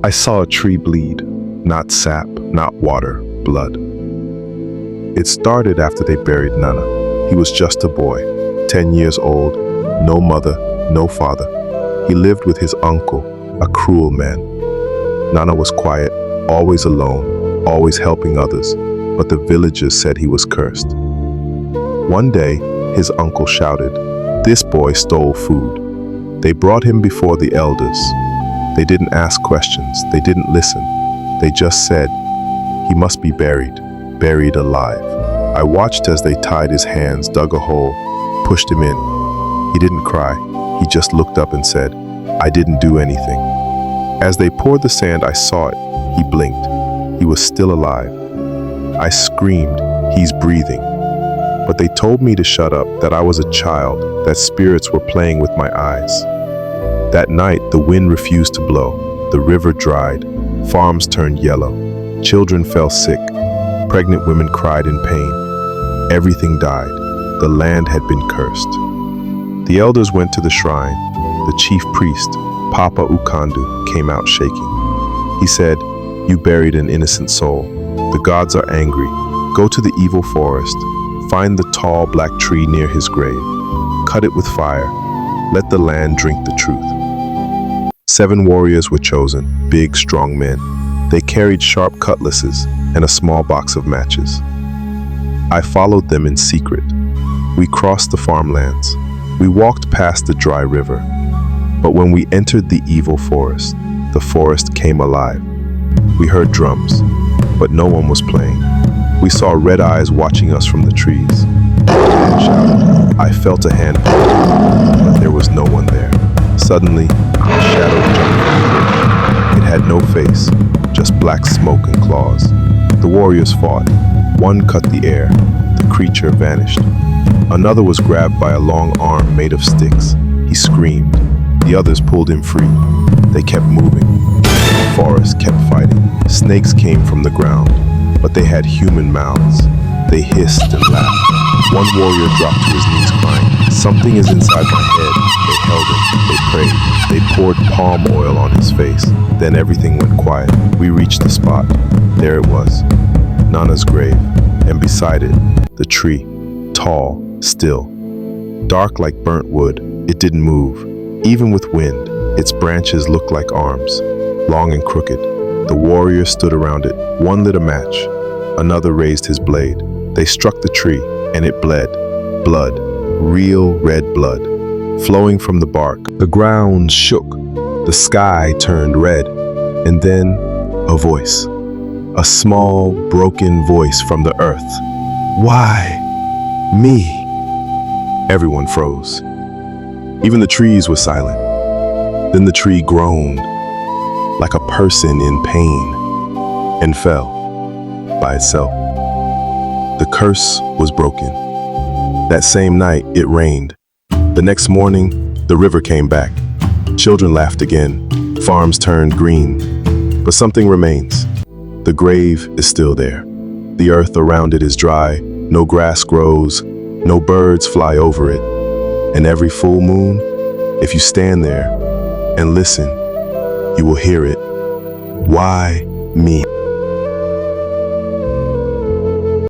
I saw a tree bleed, not sap, not water, blood. It started after they buried Nana. He was just a boy, 10 years old, no mother, no father. He lived with his uncle, a cruel man. Nana was quiet, always alone, always helping others, but the villagers said he was cursed. One day, his uncle shouted, "This boy stole food." They brought him before the elders. They didn't ask questions, they didn't listen. They just said, "He must be buried, buried alive." I watched as they tied his hands, dug a hole, pushed him in. He didn't cry, he just looked up and said, "I didn't do anything." As they poured the sand, I saw it. He blinked. He was still alive. I screamed, "He's breathing." But they told me to shut up, that I was a child, that spirits were playing with my eyes. That night, the wind refused to blow. The river dried. Farms turned yellow. Children fell sick. Pregnant women cried in pain. Everything died. The land had been cursed. The elders went to the shrine. The chief priest, Papa Ukandu, came out shaking. He said, "You buried an innocent soul. The gods are angry. Go to the evil forest. Find the tall black tree near his grave. Cut it with fire. Let the land drink the truth." 7 warriors were chosen, big, strong men. They carried sharp cutlasses and a small box of matches. I followed them in secret. We crossed the farmlands. We walked past the dry river. But when we entered the evil forest, the forest came alive. We heard drums, but no one was playing. We saw red eyes watching us from the trees. I shouted. I felt a hand pull, but there was no one there. Suddenly, a shadow jumped from the river. It had no face, just black smoke and claws. The warriors fought. One cut the air. The creature vanished. Another was grabbed by a long arm made of sticks. He screamed. The others pulled him free. They kept moving. The forest kept fighting. Snakes came from the ground, but they had human mouths. They hissed and laughed. One warrior dropped to his knees crying, "Something is inside my head." They held him. They prayed. They poured palm oil on his face. Then everything went quiet. We reached the spot. There it was, Nana's grave, and beside it, the tree, tall, still, dark like burnt wood. It didn't move. Even with wind, its branches looked like arms, long and crooked. The warriors stood around it. One lit a match. Another raised his blade. They struck the tree, and it bled. Blood, real red blood, flowing from the bark. The ground shook. The sky turned red. And then, a voice. A small, broken voice from the earth. "Why? Me?" Everyone froze. Even the trees were silent. Then the tree groaned, like a person in pain, and fell by itself. The curse was broken. That same night, it rained. The next morning, the river came back. Children laughed again. Farms turned green. But something remains. The grave is still there. The earth around it is dry. No grass grows. No birds fly over it. And every full moon, if you stand there and listen, you will hear it. Why me?